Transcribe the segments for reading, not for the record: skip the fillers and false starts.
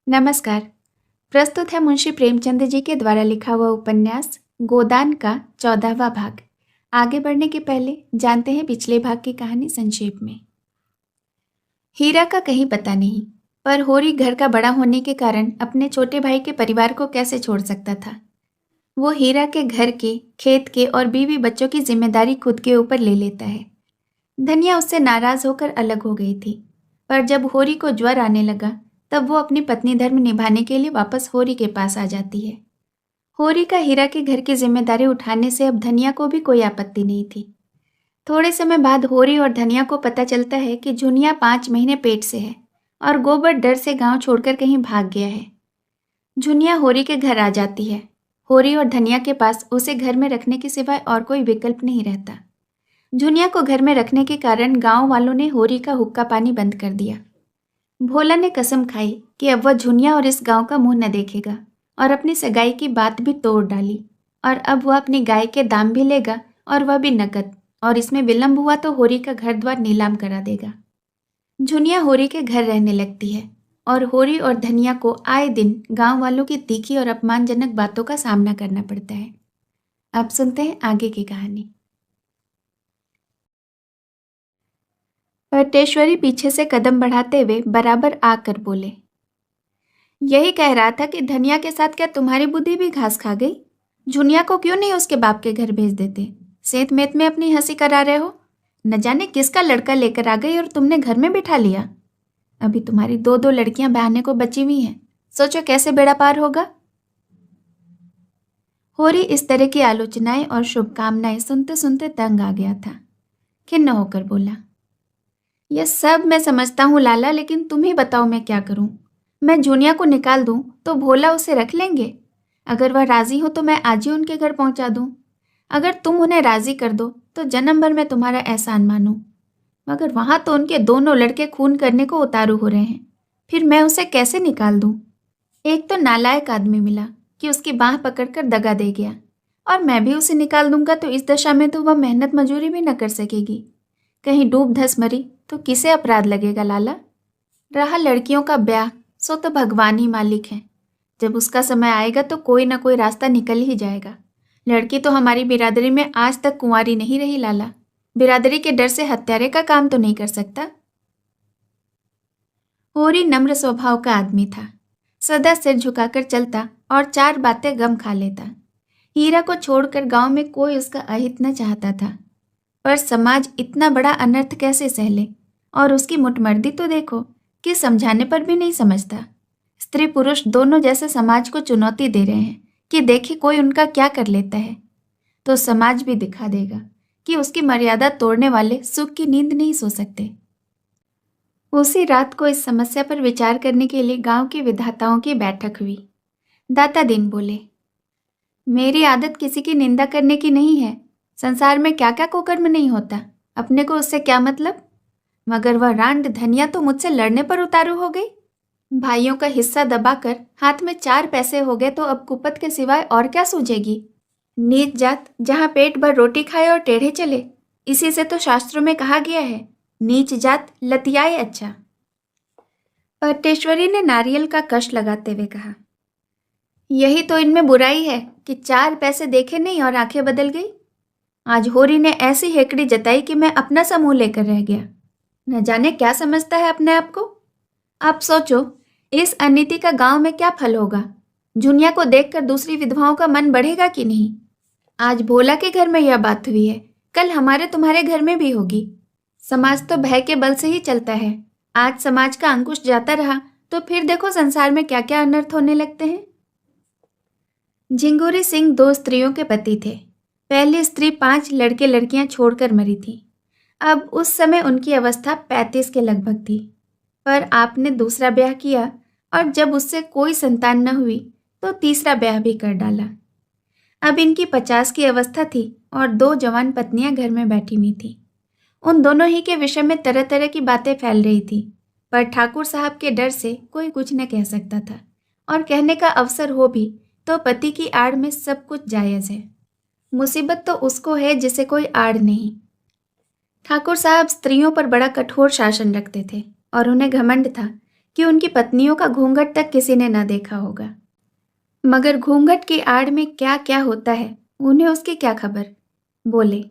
नमस्कार। प्रस्तुत है मुंशी प्रेमचंद जी के द्वारा लिखा हुआ उपन्यास गोदान का 14वां भाग। आगे बढ़ने के पहले जानते हैं पिछले भाग की कहानी संक्षेप में। हीरा का कहीं पता नहीं, पर होरी घर का बड़ा होने के कारण अपने छोटे भाई के परिवार को कैसे छोड़ सकता था। वो हीरा के घर के, खेत के और बीवी बच्चों की जिम्मेदारी खुद के ऊपर ले लेता है। धनिया उससे नाराज होकर अलग हो गई थी, पर जब होरी को ज्वर आने लगा तब वो अपनी पत्नी धर्म निभाने के लिए वापस होरी के पास आ जाती है। होरी का हीरा के घर की जिम्मेदारी उठाने से अब धनिया को भी कोई आपत्ति नहीं थी। थोड़े समय बाद होरी और धनिया को पता चलता है कि जुनिया 5 महीने पेट से है और गोबर डर से गांव छोड़कर कहीं भाग गया है। जुनिया होरी के घर आ जाती है। होरी और धनिया के पास उसे घर में रखने के सिवाय और कोई विकल्प नहीं रहता। जुनिया को घर में रखने के कारण गांव वालों ने होरी का हुक्का पानी बंद कर दिया। भोला ने कसम खाई कि अब वह झुनिया और इस गांव का मुंह न देखेगा और अपनी सगाई की बात भी तोड़ डाली। और अब वह अपनी गाय के दाम भी लेगा और वह भी नकद, और इसमें विलंब हुआ तो होरी का घर द्वार नीलाम करा देगा। झुनिया होरी के घर रहने लगती है और होरी और धनिया को आए दिन गांव वालों की तीखी और अपमानजनक बातों का सामना करना पड़ता है। अब सुनते हैं आगे की कहानी। पटेश्वरी पीछे से कदम बढ़ाते हुए बराबर आकर बोले, यही कह रहा था कि धनिया के साथ क्या तुम्हारी बुद्धि भी घास खा गई? झुनिया को क्यों नहीं उसके बाप के घर भेज देते? सेत मेत में अपनी हंसी करा रहे हो। न जाने किसका लड़का लेकर आ गई और तुमने घर में बिठा लिया। अभी तुम्हारी 2-2 लड़कियां ब्याहने को बची हुई हैं। सोचो कैसे बेड़ा पार होगा। होरी इस तरह की आलोचनाएं और शुभकामनाएं सुनते सुनते तंग आ गया था। खिन्न होकर बोला, यह सब मैं समझता हूँ लाला, लेकिन तुम ही बताओ मैं क्या करूँ। मैं झुनिया को निकाल दूँ तो भोला उसे रख लेंगे। अगर वह राजी हो तो मैं आज ही उनके घर पहुँचा दूँ। अगर तुम उन्हें राजी कर दो तो जन्म भर मैं तुम्हारा एहसान मानूं। मगर वहाँ तो उनके दोनों लड़के खून करने को उतारू हो रहे हैं, फिर मैं उसे कैसे निकाल दूँ? एक तो नालायक आदमी मिला कि उसकी बाँह पकड़कर दगा दे गया, और मैं भी उसे निकाल दूंगा तो इस दशा में तो वह मेहनत मजूरी भी न कर सकेगी। कहीं डूब धस मरी तो किसे अपराध लगेगा लाला? रहा लड़कियों का ब्याह, सो तो भगवान ही मालिक हैं। जब उसका समय आएगा तो कोई ना कोई रास्ता निकल ही जाएगा। लड़की तो हमारी बिरादरी में आज तक कुंवारी नहीं रही लाला। बिरादरी के डर से हत्यारे का काम तो नहीं कर सकता। होरी नम्र स्वभाव का आदमी था, सदा सिर झुकाकर चलता और 4 बातें गम खा लेता। हीरा को छोड़कर गांव में कोई उसका अहित न चाहता था, पर समाज इतना बड़ा अनर्थ कैसे सह ले? और उसकी मुटमर्दी तो देखो कि समझाने पर भी नहीं समझता। स्त्री पुरुष दोनों जैसे समाज को चुनौती दे रहे हैं कि देखे कोई उनका क्या कर लेता है, तो समाज भी दिखा देगा कि उसकी मर्यादा तोड़ने वाले सुख की नींद नहीं सो सकते। उसी रात को इस समस्या पर विचार करने के लिए गांव के विधाताओं की बैठक हुई। दाता दीन बोले, मेरी आदत किसी की निंदा करने की नहीं है। संसार में क्या क्या कुकर्म नहीं होता, अपने को उससे क्या मतलब? मगर वह रांड धनिया तो मुझसे लड़ने पर उतारू हो गई। भाइयों का हिस्सा दबाकर हाथ में 4 पैसे हो गए तो अब कुपत के सिवाय और क्या सूझेगी? नीच जात जहाँ पेट भर रोटी खाए और टेढ़े चले, इसी से तो शास्त्रों में कहा गया है, नीच जात लतियाए अच्छा। पटेश्वरी ने नारियल का कश लगाते हुए कहा, यही तो इनमें बुराई है कि 4 पैसे देखे नहीं और आंखें बदल गई। आज होरी ने ऐसी हेकड़ी जताई कि मैं अपना सा मुंह लेकर रह गया। न जाने क्या समझता है अपने आप को। आप सोचो, इस अनीति का गांव में क्या फल होगा? झुनिया को देखकर दूसरी विधवाओं का मन बढ़ेगा कि नहीं? आज भोला के घर में यह बात हुई है, कल हमारे तुम्हारे घर में भी होगी। समाज तो भय के बल से ही चलता है। आज समाज का अंकुश जाता रहा तो फिर देखो संसार में क्या क्या अनर्थ होने लगते हैं। झिंगुरी सिंह 2 स्त्रियों के पति थे। पहली स्त्री 5 लड़के लड़कियां छोड़कर मरी थी। अब उस समय उनकी अवस्था 35 के लगभग थी। पर आपने दूसरा ब्याह किया और जब उससे कोई संतान न हुई तो तीसरा ब्याह भी कर डाला। अब इनकी 50 की अवस्था थी और 2 जवान पत्नियां घर में बैठी हुई थी। उन दोनों ही के विषय में तरह तरह की बातें फैल रही थी, पर ठाकुर साहब के डर से कोई कुछ न कह सकता था, और कहने का अवसर हो भी तो पति की आड़ में सब कुछ जायज़ है। मुसीबत तो उसको है जिसे कोई आड़ नहीं। ठाकुर साहब स्त्रियों पर बड़ा कठोर शासन रखते थे और उन्हें घमंड था कि उनकी पत्नियों का घूंघट तक किसी ने न देखा होगा। मगर घूंघट की आड़ में क्या क्या होता है उन्हें उसकी क्या खबर। बोले,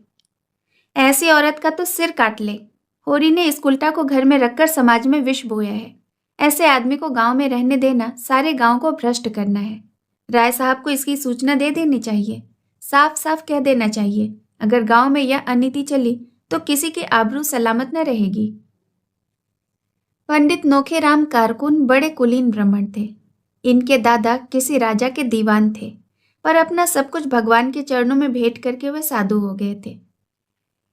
ऐसी औरत का तो सिर काट ले। होरी ने इस उल्टा को घर में रखकर समाज में विष बोया है। ऐसे आदमी को गांव में रहने देना सारे गांव को भ्रष्ट करना है। राय साहब को इसकी सूचना दे देनी चाहिए। साफ साफ कह देना चाहिए, अगर गांव में यह अनीति चली तो किसी की आबरू सलामत न रहेगी। पंडित नोखेराम कारकुन बड़े कुलीन ब्राह्मण थे। इनके दादा किसी राजा के दीवान थे, पर अपना सब कुछ भगवान के चरणों में भेंट करके वे साधु हो गए थे।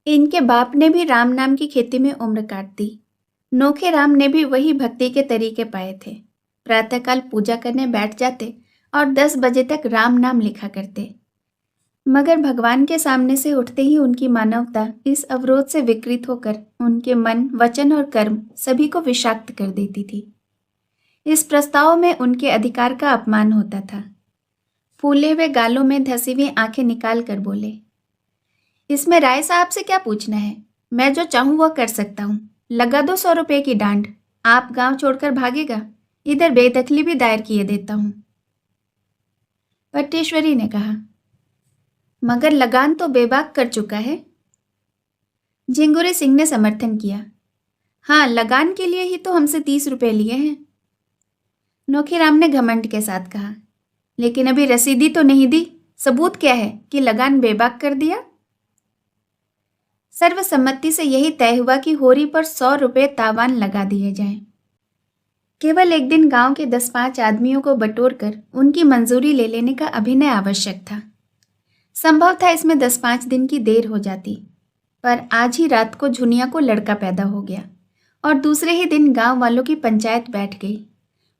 इनके बाप ने भी राम नाम की खेती में उम्र काट दी। नोखेराम ने भी वही भक्ति के तरीके पाए थे। प्रातःकाल पूजा करने बैठ जाते और 10 बजे तक राम नाम लिखा करते। मगर भगवान के सामने से उठते ही उनकी मानवता इस अवरोध से विकृत होकर उनके मन, वचन और कर्म सभी को विषाक्त कर देती थी। इस प्रस्ताव में उनके अधिकार का अपमान होता था। फूले हुए गालों में धसी हुई आंखें निकाल कर बोले, इसमें राय साहब से क्या पूछना है? मैं जो चाहूं वह कर सकता हूं। लगा दो 100 रुपए की डांड। आप गांव छोड़कर भागेगा, इधर बेदखली भी दायर किए देता हूं। पट्टेश्वरी ने कहा, मगर लगान तो बेबाक कर चुका है। झिंगुरी सिंह ने समर्थन किया, हाँ, लगान के लिए ही तो हमसे 30 रुपए लिए हैं। नोखीराम ने घमंड के साथ कहा, लेकिन अभी रसीदी तो नहीं दी। सबूत क्या है कि लगान बेबाक कर दिया? सर्वसम्मति से यही तय हुआ कि होरी पर 100 रुपए तावान लगा दिए जाएं। केवल एक दिन गांव के 10-5 आदमियों को बटोर कर उनकी मंजूरी ले लेने का अभिनय आवश्यक था। संभव था इसमें 10-5 दिन की देर हो जाती, पर आज ही रात को झुनिया को लड़का पैदा हो गया और दूसरे ही दिन गांव वालों की पंचायत बैठ गई।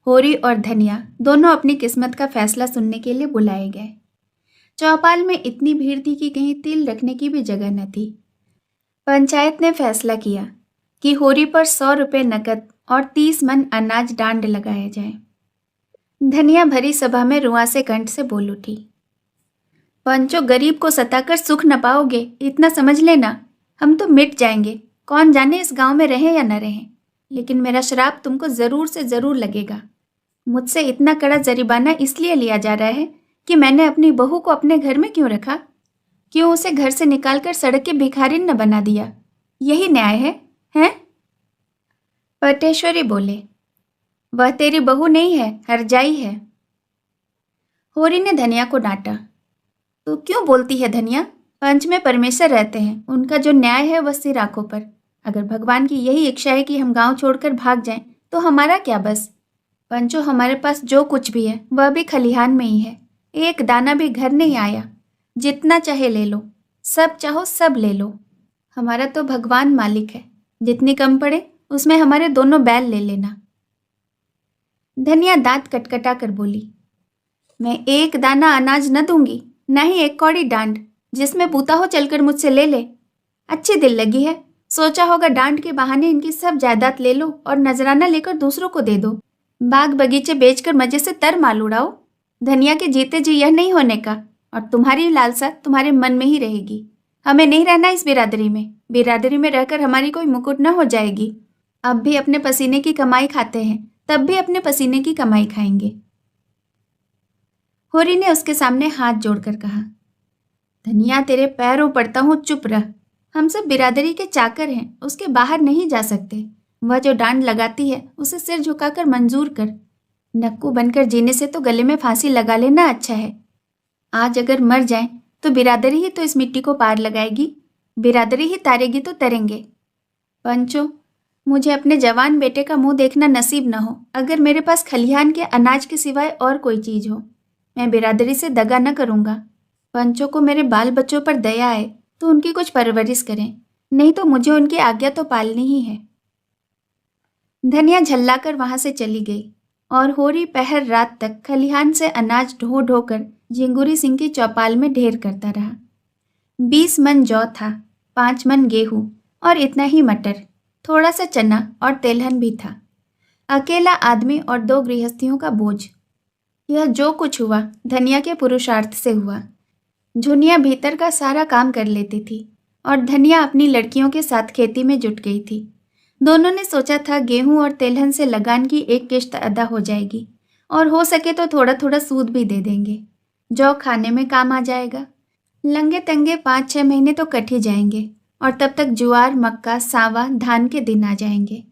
होरी और धनिया दोनों अपनी किस्मत का फैसला सुनने के लिए बुलाए गए। चौपाल में इतनी भीड़ थी कि कहीं तिल रखने की भी जगह न थी। पंचायत ने फैसला किया कि होरी पर 100 रुपए नकद और 30 मन अनाज डांड लगाया जाए। धनिया भरी सभा में रुआ से कंठ से बोल उठी, पंचो, गरीब को सताकर सुख न पाओगे, इतना समझ लेना। हम तो मिट जाएंगे, कौन जाने इस गांव में रहें या न रहें, लेकिन मेरा श्राप तुमको जरूर से जरूर लगेगा। मुझसे इतना कड़ा जरिमाना इसलिए लिया जा रहा है कि मैंने अपनी बहू को अपने घर में क्यों रखा, क्यों उसे घर से निकालकर सड़क के भिखारिन न बना दिया। यही न्याय है, हैं? पटेश्वरी बोले, वह तेरी बहू नहीं है, हरजाई है। होरी ने धनिया को डांटा, तो क्यों बोलती है धनिया? पंच में परमेश्वर रहते हैं, उनका जो न्याय है वह सिर आंखों पर। अगर भगवान की यही इच्छा है कि हम गांव छोड़कर भाग जाएं, तो हमारा क्या बस। पंचो, हमारे पास जो कुछ भी है वह भी खलिहान में ही है, एक दाना भी घर नहीं आया। जितना चाहे ले लो, सब चाहो सब ले लो, हमारा तो भगवान मालिक है। जितनी कम पड़े उसमें हमारे दोनों बैल ले लेना। धनिया दांत कटकटा कर बोली, मैं एक दाना अनाज न दूंगी, न ही एक कौड़ी डांड। जिसमें बूता हो चलकर मुझसे ले ले। अच्छी दिल लगी है, सोचा होगा डांड के बहाने इनकी सब जायदाद ले लो और नजराना लेकर दूसरों को दे दो। बाग बगीचे बेचकर मजे से तर माल उड़ाओ। धनिया के जीते जी यह नहीं होने का, और तुम्हारी लालसा तुम्हारे मन में ही रहेगी। हमें नहीं रहना इस बिरादरी में। बिरादरी में रहकर हमारी कोई मुकुट न हो जाएगी। अब भी अपने पसीने की कमाई खाते हैं, तब भी अपने पसीने की कमाई खाएंगे। होरी ने उसके सामने हाथ जोड़कर कहा, धनिया, तेरे पैरों पड़ता हूँ, चुप रह। हम सब बिरादरी के चाकर हैं, उसके बाहर नहीं जा सकते। वह जो डांड लगाती है उसे सिर झुकाकर मंजूर कर। नक्कू बनकर जीने से तो गले में फांसी लगा लेना अच्छा है। आज अगर मर जाएं तो बिरादरी ही तो इस मिट्टी को पार लगाएगी, बिरादरी ही तारेगी तो तरेंगे। पंचो, मुझे अपने जवान बेटे का मुंह देखना नसीब न हो अगर मेरे पास खलिहान के अनाज के सिवाय और कोई चीज हो। मैं बिरादरी से दगा न करूंगा। पंचों को मेरे बाल बच्चों पर दया आए तो उनकी कुछ परवरिश करें, नहीं तो मुझे उनकी आज्ञा तो पालनी ही है। धनिया झल्लाकर वहां से चली गई और होरी पहर रात तक खलिहान से अनाज ढो ढोकर झिंगुरी सिंह की चौपाल में ढेर करता रहा। 20 मन जौ था, 5 मन गेहूं और इतना ही मटर, थोड़ा सा चना और तेलहन भी था। अकेला आदमी और 2 गृहस्थियों का बोझ। यह जो कुछ हुआ धनिया के पुरुषार्थ से हुआ। झुनिया भीतर का सारा काम कर लेती थी और धनिया अपनी लड़कियों के साथ खेती में जुट गई थी। दोनों ने सोचा था गेहूं और तेलहन से लगान की एक किश्त अदा हो जाएगी और हो सके तो थोड़ा थोड़ा सूद भी दे देंगे। जौ खाने में काम आ जाएगा। लंगे तंगे 5-6 महीने तो कट ही जाएंगे और तब तक ज्वार, मक्का, सावा, धान के दिन आ जाएंगे।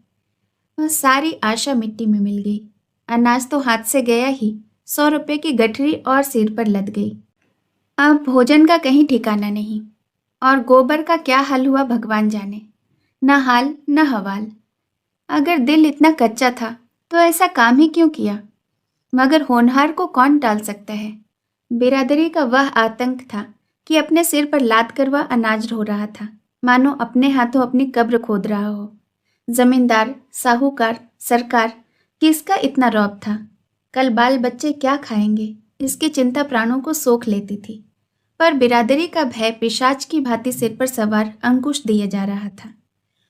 वह सारी आशा मिट्टी में मिल गई। अनाज तो हाथ से गया ही, 100 रुपए की गठरी और सिर पर लद गई। अब भोजन का कहीं ठिकाना नहीं और गोबर का क्या हाल हुआ भगवान जाने। न हाल न हवाल। अगर दिल इतना कच्चा था तो ऐसा काम ही क्यों किया? मगर होनहार को कौन टाल सकता है? बिरादरी का वह आतंक था कि अपने सिर पर लाद कर वह अनाज ढो रहा था, मानो अपने हाथों अपनी कब्र खोद रहा हो। जमींदार, साहूकार, सरकार, किसका इतना रौब था? कल बाल बच्चे क्या खाएंगे, इसकी चिंता प्राणों को सोख लेती थी। पर बिरादरी का भय पिशाच की भांति सिर पर सवार अंकुश दिया जा रहा था।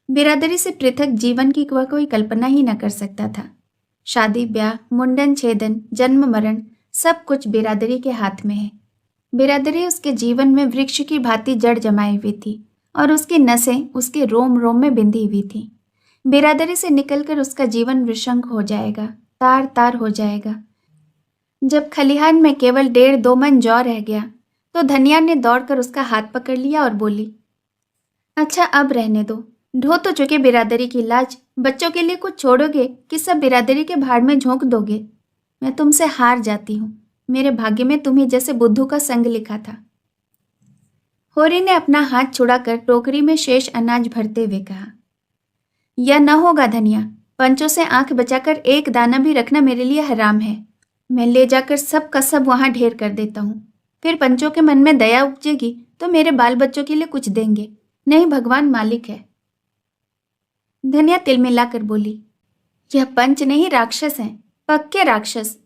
बिरादरी से पृथक जीवन की वह कोई कल्पना ही न कर सकता था। शादी ब्याह, मुंडन छेदन, जन्म मरण, सब कुछ बिरादरी के हाथ में है। बिरादरी उसके जीवन में वृक्ष की भांति जड़ जमाई हुई थी और उसकी नसें उसके रोम रोम में बिंधी हुई थी। बिरादरी से निकलकर उसका जीवन विषंग हो जाएगा, तार तार हो जाएगा। जब खलिहान में केवल 1.5-2 मन जौ रह गया तो धनिया ने दौड़कर उसका हाथ पकड़ लिया और बोली, अच्छा अब रहने दो, ढो तो चुके बिरादरी की लाज। बच्चों के लिए कुछ छोड़ोगे कि सब बिरादरी के भाड़ में झोंक दोगे? मैं तुमसे हार जाती हूँ। मेरे भाग्य में तुम्ही जैसे बुद्धू का संग लिखा था। होरी ने अपना हाथ छुड़ाकर टोकरी में शेष अनाज भरते हुए कहा, यह न होगा धनिया। पंचों से आंख बचाकर एक दाना भी रखना मेरे लिए हराम है। मैं ले जाकर सब का सब वहां ढेर कर देता हूँ। फिर पंचों के मन में दया उपजेगी तो मेरे बाल बच्चों के लिए कुछ देंगे। नहीं, भगवान मालिक है। धनिया तिलमिलाकर बोली, यह पंच नहीं, राक्षस हैं, पक्के राक्षस।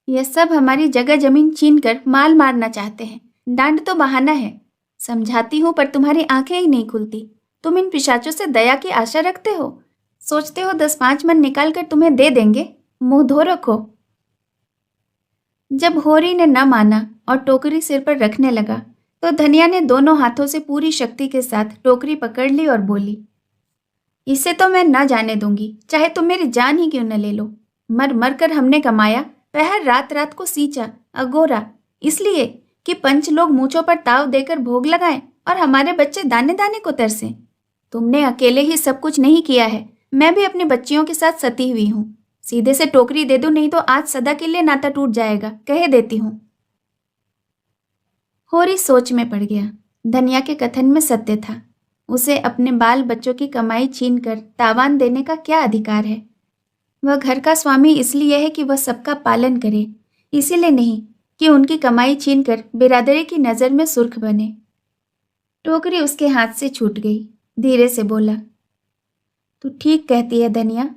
यह सब हमारी जगह जमीन छीन कर माल मारना चाहते हैं। डांड तो बहाना है। समझाती हूँ पर तुम्हारी आंखें ही नहीं खुलती। तुम इन पिशाचों से दया की आशा रखते हो? सोचते हो 10-5 मन निकाल कर तुम्हें दे देंगे? मुंह धो रखो। जब होरी ने न माना और टोकरी सिर पर रखने लगा तो धनिया ने दोनों हाथों से पूरी शक्ति के साथ टोकरी पकड़ ली और बोली, इसे तो मैं न जाने दूंगी, चाहे तुम मेरी जान ही क्यों न ले लो। मर मर कर हमने कमाया, पहर रात रात को सींचा, अगोरा, इसलिए कि पंच लोग मूंछों पर ताव देकर भोग लगाएं और हमारे बच्चे दाने दाने को तरसें। तुमने अकेले ही सब कुछ नहीं किया है, मैं भी अपनी बच्चियों के साथ सती हुई हूँ। सीधे से टोकरी दे दो, नहीं तो आज सदा के लिए नाता टूट जाएगा, कह देती हूँ। होरी सोच में पड़ गया। धनिया के कथन में सत्य था। उसे अपने बाल बच्चों की कमाई छीनकर तावान देने का क्या अधिकार है? वह घर का स्वामी इसलिए है कि वह सबका पालन करे, इसीलिए नहीं कि उनकी कमाई छीनकर बिरादरी की नज़र में सुर्ख बने। टोकरी उसके हाथ से छूट गई। धीरे से बोला, तू ठीक कहती है धनिया,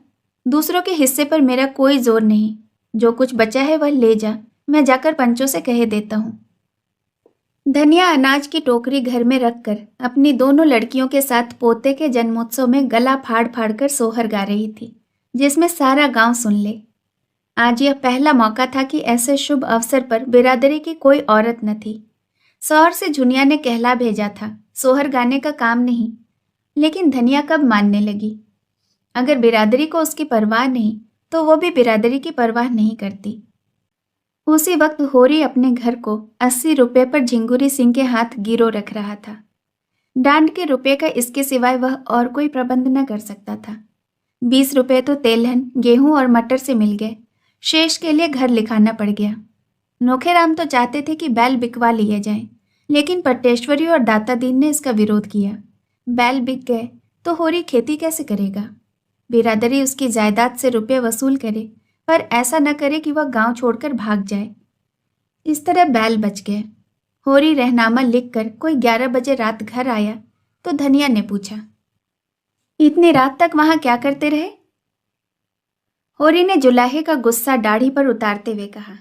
दूसरों के हिस्से पर मेरा कोई जोर नहीं। जो कुछ बचा है वह ले जा, मैं जाकर पंचों से कह देता हूँ। धनिया अनाज की टोकरी घर में रखकर अपनी दोनों लड़कियों के साथ पोते के जन्मोत्सव में गला फाड़ फाड़ कर सोहर गा रही थी, जिसमें सारा गांव सुन ले। आज यह पहला मौका था कि ऐसे शुभ अवसर पर बिरादरी की कोई औरत न थी। शौहर से झुनिया ने कहला भेजा था, सोहर गाने का काम नहीं। लेकिन धनिया कब मानने लगी? अगर बिरादरी को उसकी परवाह नहीं तो वो भी बिरादरी की परवाह नहीं करती। उसी वक्त होरी अपने घर को 80 रुपये पर झिंगुरी सिंह के हाथ गिरो रख रहा था। डांड के रुपये का इसके सिवाय वह और कोई प्रबंध न कर सकता था। 20 रुपये तो तेलहन, गेहूं और मटर से मिल गए। शेष के लिए घर लिखाना पड़ गया। नोखेराम तो चाहते थे कि बैल बिकवा लिए जाएं, लेकिन पट्टेश्वरी और दाता दीन ने इसका विरोध किया। बैल बिक गए तो होरी खेती कैसे करेगा? बिरादरी उसकी जायदाद से रुपये वसूल करे, पर ऐसा न करे कि वह गांव छोड़कर भाग जाए। इस तरह बैल बच गए। होरी रहनामा लिखकर कोई 11 बजे रात घर आया तो धनिया ने पूछा, इतनी रात तक वहां क्या करते रहे? होरी ने जुलाहे का गुस्सा दाढ़ी पर उतारते हुए कहा,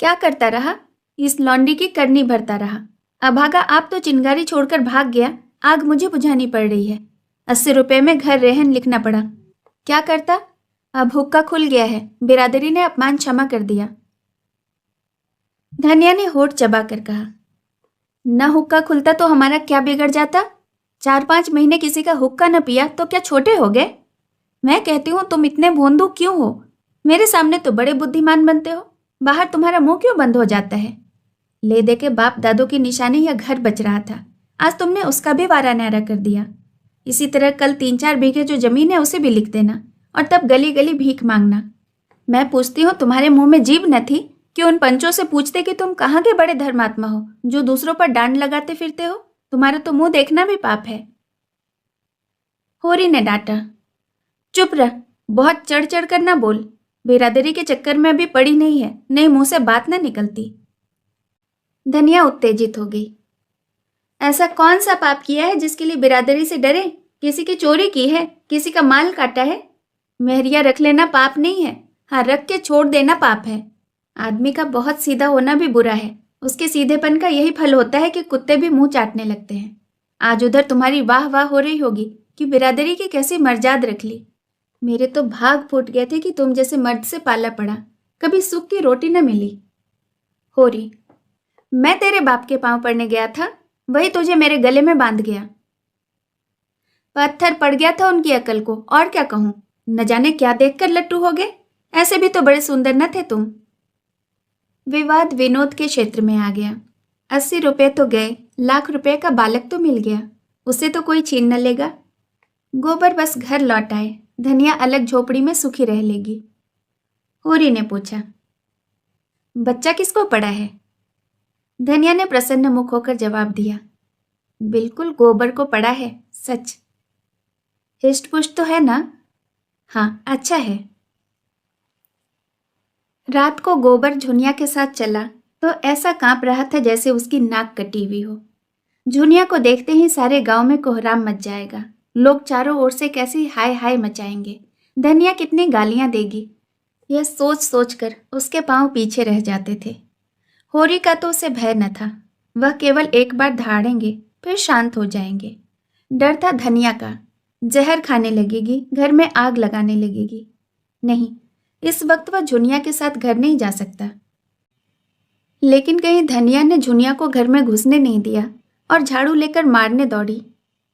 क्या करता रहा? इस लौंडी की करनी भरता रहा। अभागा आप तो चिंगारी छोड़कर भाग गया, आग मुझे बुझानी पड़ रही है। 80 रुपये में घर रेहन लिखना पड़ा। क्या करता? अब हुक्का खुल गया है, बिरादरी ने अपमान क्षमा कर दिया। धनिया ने होठ चबाकर कहा, न हुक्का खुलता तो हमारा क्या बिगड़ जाता? 4-5 महीने किसी का हुक्का न पिया तो क्या छोटे हो गए? मैं कहती हूँ तुम इतने भोंदू क्यों हो? मेरे सामने तो बड़े बुद्धिमान बनते हो, बाहर तुम्हारा मुंह क्यों बंद हो जाता है? ले दे के बाप दादों की निशानी या घर बच रहा था, आज तुमने उसका भी वारा न्यारा कर दिया। इसी तरह कल 3-4 बीघे जो जमीन है उसे भी लिख देना और तब गली गली भीख मांगना। मैं पूछती हूँ तुम्हारे मुंह में जीभ न थी कि उन पंचों से पूछते कि तुम कहाँ के बड़े धर्मात्मा हो जो दूसरों पर डांड लगाते फिरते हो? तुम्हारा तो मुंह देखना भी पाप है। होरी ने डांटा। चुप रह, बहुत चढ़ चढ़ कर ना बोल। बिरादरी के चक्कर में अभी पड़ी नहीं है, नहीं मुंह से बात ना निकलती। धनिया उत्तेजित हो गई। ऐसा कौन सा पाप किया है जिसके लिए बिरादरी से डरे? किसी की चोरी की है, किसी का माल काटा है? मेहरिया रख लेना पाप नहीं है, हाँ रख के छोड़ देना पाप है। आदमी का बहुत सीधा होना भी बुरा है, उसके सीधेपन का यही फल होता है कि कुत्ते भी मुंह चाटने लगते हैं। आज उधर तुम्हारी वाह वाह हो रही होगी कि बिरादरी की कैसी मर्याद रख ली। मेरे तो भाग फूट गए थे कि तुम जैसे मर्द से पाला पड़ा, कभी सुख की रोटी न मिली। होरी, मैं तेरे बाप के पांव पड़ने गया था, वही तुझे मेरे गले में बांध गया। पत्थर पड़ गया था उनकी अकल को, और क्या कहूं। न जाने क्या देखकर लट्टू हो गए, ऐसे भी तो बड़े सुंदर न थे तुम। विवाद विनोद के क्षेत्र में आ गया। 80 रुपए तो गए, लाख रुपए का बालक तो मिल गया, उसे तो कोई छीन न लेगा। गोबर बस घर लौट आए, धनिया अलग झोपड़ी में सुखी रह लेगी। होरी ने पूछा, बच्चा किसको पड़ा है? धनिया ने प्रसन्न मुख होकर जवाब दिया, बिल्कुल गोबर को पड़ा है, सच। हिष्ट पुष्ट तो है ना? हाँ, अच्छा है। रात को गोबर झुनिया के साथ चला तो ऐसा कांप रहा था जैसे उसकी नाक कटी हुई हो। झुनिया को देखते ही सारे गांव में कोहराम मच जाएगा, लोग चारों ओर से कैसी हाय हाय मचाएंगे, धनिया कितनी गालियां देगी, यह सोच सोच कर उसके पांव पीछे रह जाते थे। होरी का तो उसे भय न था, वह केवल एक बार दहाड़ेंगे फिर शांत हो जाएंगे। डर था धनिया का, जहर खाने लगेगी, घर में आग लगाने लगेगी। नहीं, इस वक्त वह झुनिया के साथ घर नहीं जा सकता। लेकिन कहीं धनिया ने झुनिया को घर में घुसने नहीं दिया और झाड़ू लेकर मारने दौड़ी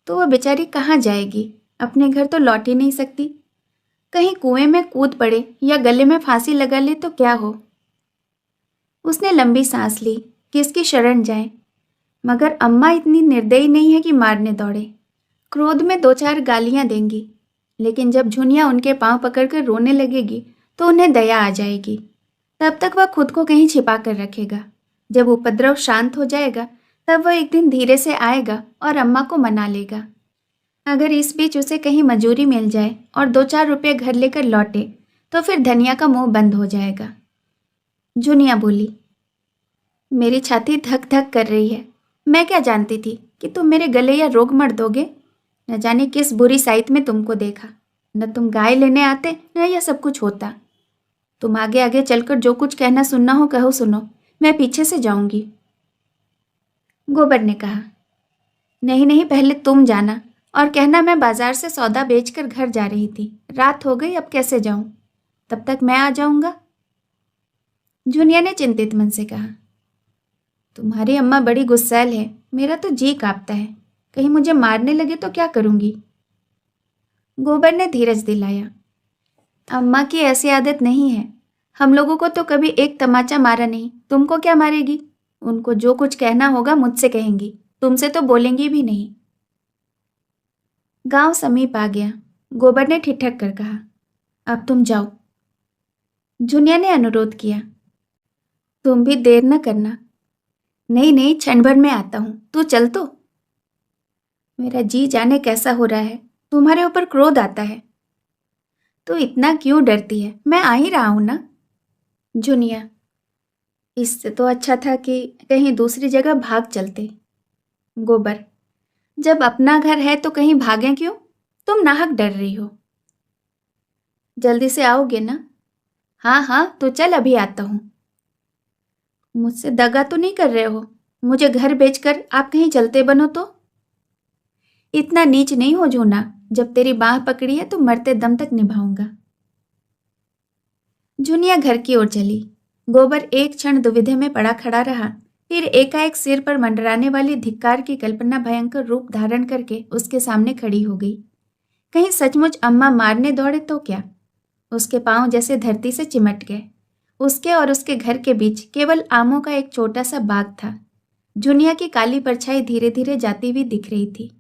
तो वह बेचारी कहाँ जाएगी? अपने घर तो लौट ही नहीं सकती। कहीं कुएं में कूद पड़े या गले में फांसी लगा ले तो क्या हो। उसने लंबी सांस ली, किसकी शरण जाए, मगर अम्मा इतनी निर्दयी नहीं है कि मारने दौड़े। क्रोध में 2-4 गालियां देंगी, लेकिन जब झुनिया उनके पांव पकड़कर रोने लगेगी तो उन्हें दया आ जाएगी। तब तक वह खुद को कहीं छिपा कर रखेगा। जब उपद्रव शांत हो जाएगा तब वह एक दिन धीरे से आएगा और अम्मा को मना लेगा। अगर इस बीच उसे कहीं मजूरी मिल जाए और 2-4 रुपये घर लेकर लौटे तो फिर धनिया का मुंह बंद हो जाएगा। झुनिया बोली, मेरी छाती धक धक कर रही है। मैं क्या जानती थी कि तुम मेरे गले या रोग मर दोगे। न जाने किस बुरी साइत में तुमको देखा। न तुम गाय लेने आते, न यह सब कुछ होता। तुम आगे आगे चलकर जो कुछ कहना सुनना हो कहो, सुनो, मैं पीछे से जाऊंगी। गोबर ने कहा, नहीं नहीं, पहले तुम जाना और कहना मैं बाजार से सौदा बेचकर घर जा रही थी, रात हो गई, अब कैसे जाऊं, तब तक मैं आ जाऊंगा। झुनिया ने चिंतित मन से कहा, तुम्हारी अम्मा बड़ी गुस्सैल है, मेरा तो जी कांपता है, कहीं मुझे मारने लगे तो क्या करूंगी। गोबर ने धीरज दिलाया, अम्मा की ऐसी आदत नहीं है, हम लोगों को तो कभी एक तमाचा मारा नहीं, तुमको क्या मारेगी। उनको जो कुछ कहना होगा मुझसे कहेंगी, तुमसे तो बोलेंगी भी नहीं। गांव समीप आ गया। गोबर ने ठिठक कर कहा, अब तुम जाओ। झुनिया ने अनुरोध किया, तुम भी देर न करना। नहीं नहीं, क्षण भर में आता हूं, तू चल तो। मेरा जी जाने कैसा हो रहा है, तुम्हारे ऊपर क्रोध आता है। तो इतना क्यों डरती है, मैं आ ही रहा हूं ना। झुनिया, इससे तो अच्छा था कि कहीं दूसरी जगह भाग चलते। गोबर, जब अपना घर है तो कहीं भागें क्यों, तुम नाहक डर रही हो। जल्दी से आओगे ना। हाँ हाँ, तो चल, अभी आता हूं। मुझसे दगा तो नहीं कर रहे हो, मुझे घर बेचकर आप कहीं चलते बनो तो। इतना नीच नहीं हो झूना, जब तेरी बाह पकड़ी है तो मरते दम तक निभाऊंगा। झुनिया घर की ओर चली। गोबर एक क्षण दुविधा में पड़ा खड़ा रहा, फिर एकाएक सिर पर मंडराने वाली धिक्कार की कल्पना भयंकर रूप धारण करके उसके सामने खड़ी हो गई। कहीं सचमुच अम्मा मारने दौड़े तो क्या। उसके पांव जैसे धरती से चिमट गए। उसके और उसके घर के बीच केवल आमों का एक छोटा सा बाग था। जुनिया की काली परछाई धीरे धीरे जाती हुई दिख रही थी।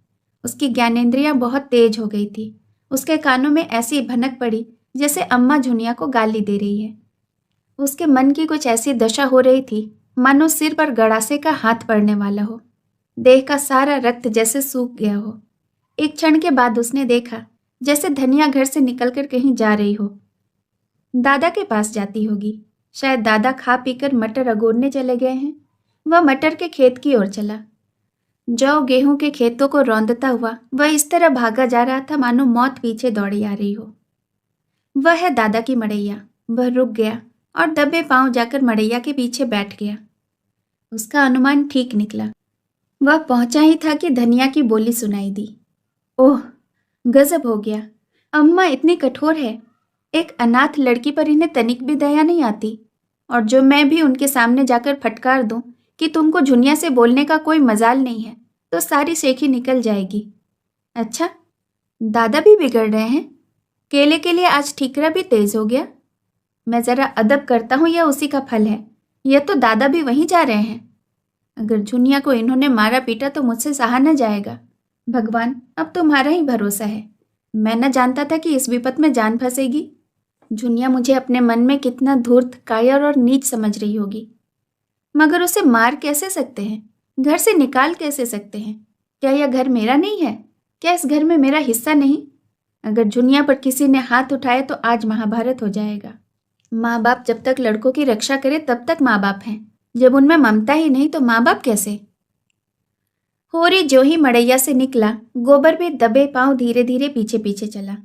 उसकी ज्ञानेंद्रियां बहुत तेज हो गई थी। उसके कानों में ऐसी भनक पड़ी जैसे अम्मा जुनिया को गाली दे रही है। उसके मन की कुछ ऐसी दशा हो रही थी मानो सिर पर गड़ासे का हाथ पड़ने वाला हो। देह का सारा रक्त जैसे सूख गया हो। एक क्षण के बाद उसने देखा जैसे धनिया घर से निकलकर कहीं जा रही हो। दादा के पास जाती होगी। शायद दादा खा पीकर मटर अगोरने चले गए हैं। वह मटर के खेत की ओर चला। जौ गेहूं के खेतों को रौंदता हुआ वह इस तरह भागा जा रहा था मानो मौत पीछे दौड़ी आ रही हो। वह है दादा की मड़ैया। वह रुक गया और दबे पांव जाकर मड़ैया के पीछे बैठ गया। उसका अनुमान ठीक निकला। वह पहुंचा ही था कि धनिया की बोली सुनाई दी। ओह, गजब हो गया। अम्मा इतनी कठोर है। एक अनाथ लड़की पर इन्हें तनिक भी दया नहीं आती। और जो मैं भी उनके सामने जाकर फटकार दूं कि तुमको झुनिया से बोलने का कोई मजाल नहीं है, तो सारी सेखी निकल जाएगी। अच्छा, दादा भी बिगड़ रहे हैं। केले के लिए आज ठीकरा भी तेज हो गया। मैं जरा अदब करता हूँ, यह उसी का फल है। यह तो दादा भी वहीं जा रहे हैं। अगर झुनिया को इन्होंने मारा पीटा तो मुझसे सहा न जाएगा। भगवान, अब तुम्हारा ही भरोसा है। मैं न जानता था कि इस विपत में जान फंसेगी। झुनिया मुझे अपने मन में कितना धूर्त, कायर और नीच समझ रही होगी। मगर उसे मार कैसे सकते हैं? घर से निकाल कैसे सकते हैं? क्या यह घर मेरा नहीं है? क्या इस घर में मेरा हिस्सा नहीं? अगर झुनिया पर किसी ने हाथ उठाए तो आज महाभारत हो जाएगा। माँ बाप जब तक लड़कों की रक्षा करे तब तक माँ बाप हैं। जब उनमें ममता ही नहीं तो माँ बाप कैसे? होरी जो ही मड़ैया से निकला, गोबर भी दबे पांव धीरे धीरे पीछे पीछे चला।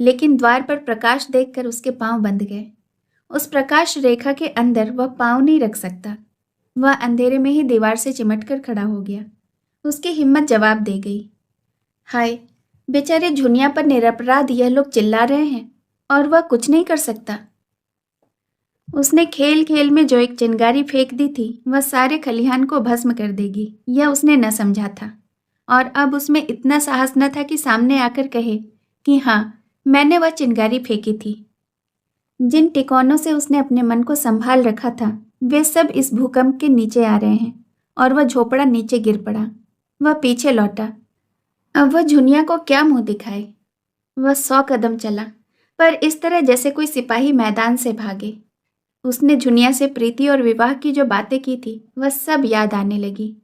लेकिन द्वार पर प्रकाश देखकर उसके पांव बंध गए। उस प्रकाश रेखा के अंदर वह पांव नहीं रख सकता। वह अंधेरे में ही दीवार से चिमट कर खड़ा हो गया। उसकी हिम्मत जवाब दे गई। हाय, बेचारे झुनिया पर निरपराध यह लोग चिल्ला रहे हैं और वह कुछ नहीं कर सकता। उसने खेल खेल में जो एक चिंगारी फेंक दी थी वह सारे खलिहान को भस्म कर देगी, यह उसने न समझा था। और अब उसमें इतना साहस न था कि सामने आकर कहे कि हाँ, मैंने वह चिंगारी फेंकी थी। जिन टिकोनों से उसने अपने मन को संभाल रखा था वे सब इस भूकंप के नीचे आ रहे हैं और वह झोपड़ा नीचे गिर पड़ा। वह पीछे लौटा। अब वह झुनिया को क्या मुंह दिखाए? वह 100 कदम चला, पर इस तरह जैसे कोई सिपाही मैदान से भागे। उसने झुनिया से प्रीति और विवाह की जो बातें की थी वह सब याद आने लगी।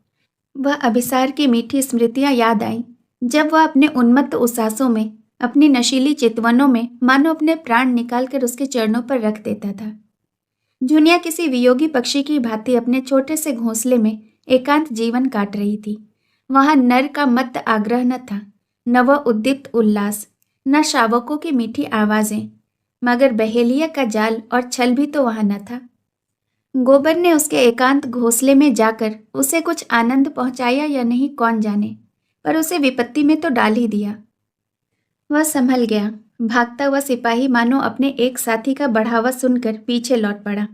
वह अभिसार की मीठी स्मृतियां याद आईं, जब वह अपने उन्मत्त उसासों में, अपनी नशीली चितवनों में मानो अपने प्राण निकालकर उसके चरणों पर रख देता था। झुनिया किसी वियोगी पक्षी की भांति अपने छोटे से घोंसले में एकांत जीवन काट रही थी। वहां नर का मत्त आग्रह न था, न वह उद्दीप्त उल्लास, न शावकों की मीठी आवाजें, मगर बहेलिया का जाल और छल भी तो वहां न था। गोबर ने उसके एकांत घोंसले में जाकर उसे कुछ आनंद पहुंचाया या नहीं कौन जाने, पर उसे विपत्ति में तो डाल ही दिया। वह संभल गया। भागता हुआ सिपाही मानो अपने एक साथी का बढ़ावा सुनकर पीछे लौट पड़ा।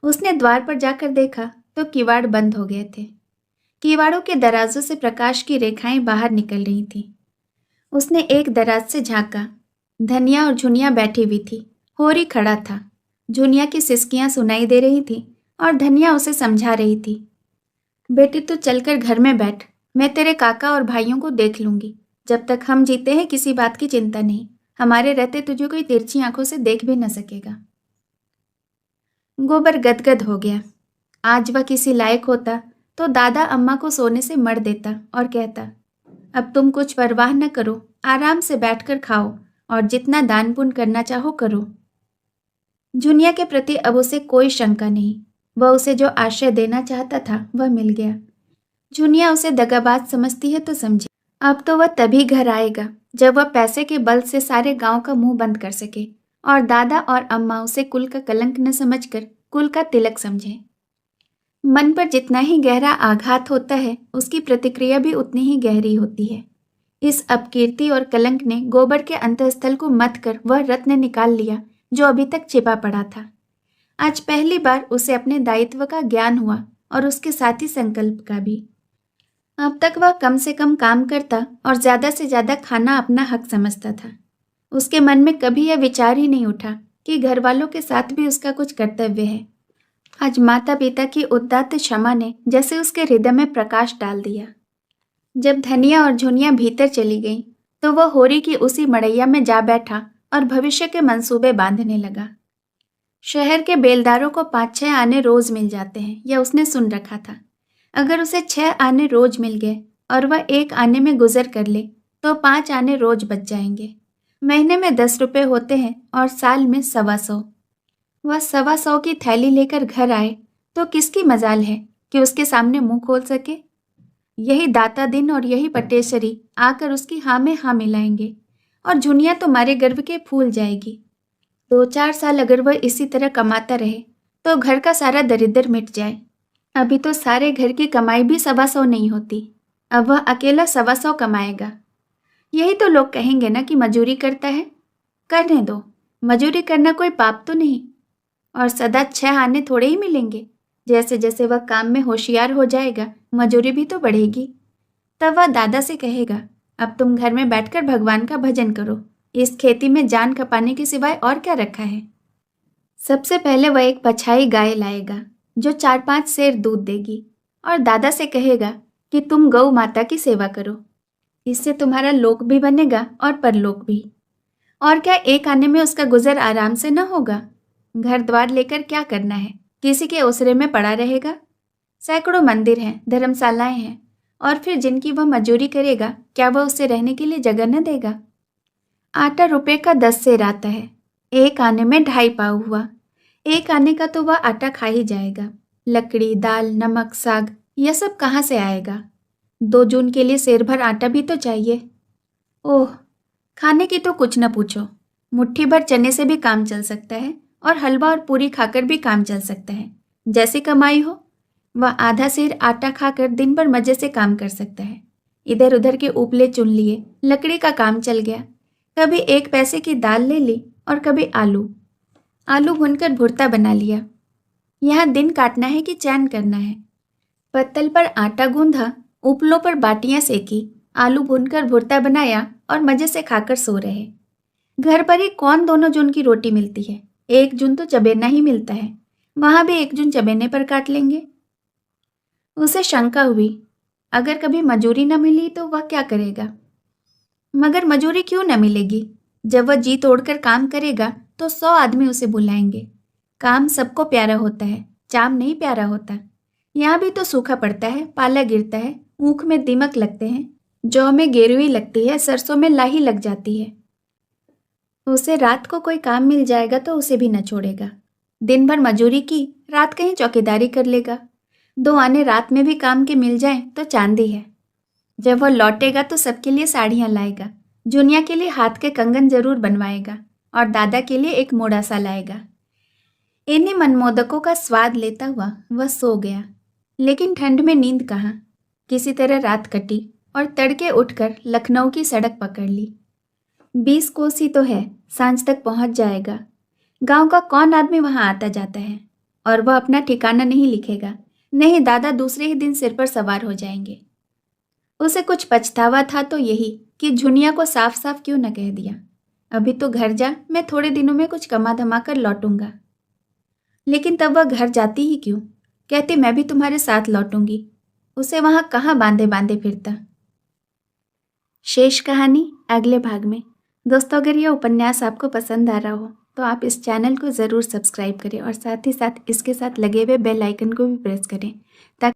उसने द्वार पर जाकर देखा तो किवाड़ बंद हो गए थे। किवाड़ों के दराजों से प्रकाश की रेखाएं बाहर निकल रही थीं। उसने एक दराज से झांका। धनिया और झुनिया बैठी हुई थी। होरी खड़ा था। झुनिया की सिसकियां सुनाई दे रही थी और धनिया उसे समझा रही थी। बेटी, तू चलकर घर में बैठ। मैं तेरे काका और भाइयों को देख लूंगी। जब तक हम जीते हैं किसी बात की चिंता नहीं। हमारे रहते तुझे कोई तिरछी आंखों से देख भी न सकेगा। गोबर गदगद हो गया। आज वह किसी लायक होता तो दादा अम्मा को सोने से मर देता और कहता, अब तुम कुछ परवाह न करो, आराम से बैठकर खाओ और जितना दान पुण्य करना चाहो करो। झुनिया के प्रति अब उसे कोई शंका नहीं। वह उसे जो आश्रय देना चाहता था वह मिल गया। झुनिया उसे दगाबाज समझती है तो समझे। अब तो वह तभी घर आएगा जब वह पैसे के बल से सारे गांव का मुंह बंद कर सके और दादा और अम्मा उसे कुल का कलंक न समझकर कुल का तिलक समझे। मन पर जितना ही गहरा आघात होता है उसकी प्रतिक्रिया भी उतनी ही गहरी होती है। इस अपकीर्ति और कलंक ने गोबर के अंतःस्थल को मथ कर वह रत्न निकाल लिया जो अभी तक छिपा पड़ा था। आज पहली बार उसे अपने दायित्व का ज्ञान हुआ और उसके साथ ही संकल्प का भी। अब तक वह कम से कम काम करता और ज्यादा से ज्यादा खाना अपना हक समझता था। उसके मन में कभी यह विचार ही नहीं उठा कि घर वालों के साथ भी उसका कुछ कर्तव्य है। आज माता पिता की उदात्त क्षमा ने जैसे उसके हृदय में प्रकाश डाल दिया। जब धनिया और झुनिया भीतर चली गईं, तो वह होरी की उसी मड़ैया में जा बैठा और भविष्य के मंसूबे बांधने लगा। शहर के बेलदारों को 5-6 आने रोज मिल जाते हैं, यह उसने सुन रखा था। अगर उसे 6 आने रोज मिल गए और वह 1 आने में गुजर कर ले, तो 5 आने रोज बच जाएंगे। महीने में 10 रुपए होते हैं और साल में 125। वह 125 की थैली लेकर घर आए तो किसकी मजाल है कि उसके सामने मुंह खोल सके। यही दाता दिन और यही पटेश्वरी आकर उसकी हाँ में हाँ मिलाएंगे और झुनिया तो मारे गर्व के फूल जाएगी। 2-4 साल अगर वह इसी तरह कमाता रहे तो घर का सारा दरिद्र मिट जाए। अभी तो सारे घर की कमाई भी 125 नहीं होती, अब वह अकेला 125 कमाएगा। यही तो लोग कहेंगे ना कि मजूरी करता है। करने दो, मजूरी करना कोई पाप तो नहीं। और सदा 6 आने थोड़े ही मिलेंगे। जैसे जैसे वह काम में होशियार हो जाएगा, मजूरी भी तो बढ़ेगी। तब वह दादा से कहेगा, अब तुम घर में बैठकर भगवान का भजन करो, इस खेती में जान खपाने के सिवाय और क्या रखा है। सबसे पहले वह एक पछाई गाय लाएगा जो 4-5 सेर दूध देगी और दादा से कहेगा कि तुम गौ माता की सेवा करो, इससे तुम्हारा लोक भी बनेगा और परलोक भी। और क्या 1 आने में उसका गुजर आराम से न होगा। घर द्वार लेकर क्या करना है, किसी के ओसरे में पड़ा रहेगा। सैकड़ों मंदिर हैं, धर्मशालाएं हैं, और फिर जिनकी वह मजूरी करेगा, क्या वह उससे रहने के लिए जगह न देगा। आटा रुपए का 10 सेर आता है, 1 आने में 2.5 पाव हुआ। 1 आने का तो वह आटा खा ही जाएगा। लकड़ी, दाल, नमक, साग, यह सब कहाँ से आएगा। 2 जून के लिए सेर भर आटा भी तो चाहिए। ओह, खाने की तो कुछ न पूछो। मुट्ठी भर चने से भी काम चल सकता है और हलवा और पूरी खाकर भी काम चल सकता है। जैसी कमाई हो, वह आधा सेर आटा खाकर दिन भर मजे से काम कर सकता है। इधर उधर के उपले चुन लिए, लकड़ी का काम चल गया। कभी 1 पैसे की दाल ले ली और कभी आलू भूनकर भुर्ता बना लिया। यहाँ दिन काटना है कि चैन करना है। पत्तल पर आटा गूंधा, उपलों पर बाटियां सेकी, आलू भूनकर भुर्ता बनाया और मजे से खाकर सो रहे। घर पर ही कौन 2 जून की रोटी मिलती है, 1 जून तो चबेना ही मिलता है, वहां भी 1 जून चबेने पर काट लेंगे। उसे शंका हुई, अगर कभी मजूरी न मिली तो वह क्या करेगा। मगर मजूरी क्यों न मिलेगी। जब वह जी तोड़कर काम करेगा तो 100 आदमी उसे बुलाएंगे। काम सबको प्यारा होता है, चाम नहीं प्यारा होता। यहाँ भी तो सूखा पड़ता है, पाला गिरता है, ऊख में दीमक लगते हैं, जौ में गेरुई लगती है, सरसों में लाही लग जाती है। उसे रात को कोई काम मिल जाएगा तो उसे भी न छोड़ेगा। दिन भर मजूरी की, रात कहीं चौकीदारी कर लेगा। 2 आने रात में भी काम के मिल जाएं तो चांदी है। जब वह लौटेगा तो सबके लिए साड़ियाँ लाएगा, जुनिया के लिए हाथ के कंगन जरूर बनवाएगा और दादा के लिए एक मोड़ा सा लाएगा। इन्हीं मनमोदकों का स्वाद लेता हुआ वह सो गया। लेकिन ठंड में नींद कहाँ। किसी तरह रात कटी और तड़के उठकर लखनऊ की सड़क पकड़ ली। 20 कोस ही तो है, सांझ तक पहुंच जाएगा। गांव का कौन आदमी वहां आता जाता है। और वह अपना ठिकाना नहीं लिखेगा, नहीं, दादा दूसरे ही दिन सिर पर सवार हो जाएंगे। उसे कुछ पछतावा था तो यही कि झुनिया को साफ साफ क्यों न कह दिया, अभी तो घर जा, मैं थोड़े दिनों में कुछ कमा धमा कर लौटूंगा। लेकिन तब वह घर जाती ही क्यों, कहती मैं भी तुम्हारे साथ लौटूंगी। उसे वहां कहाँ बांधे बांधे फिरता। शेष कहानी अगले भाग में। दोस्तों, अगर यह उपन्यास आपको पसंद आ रहा हो तो आप इस चैनल को ज़रूर सब्सक्राइब करें और साथ ही साथ इसके साथ लगे हुए बेल आइकन को भी प्रेस करें ताकि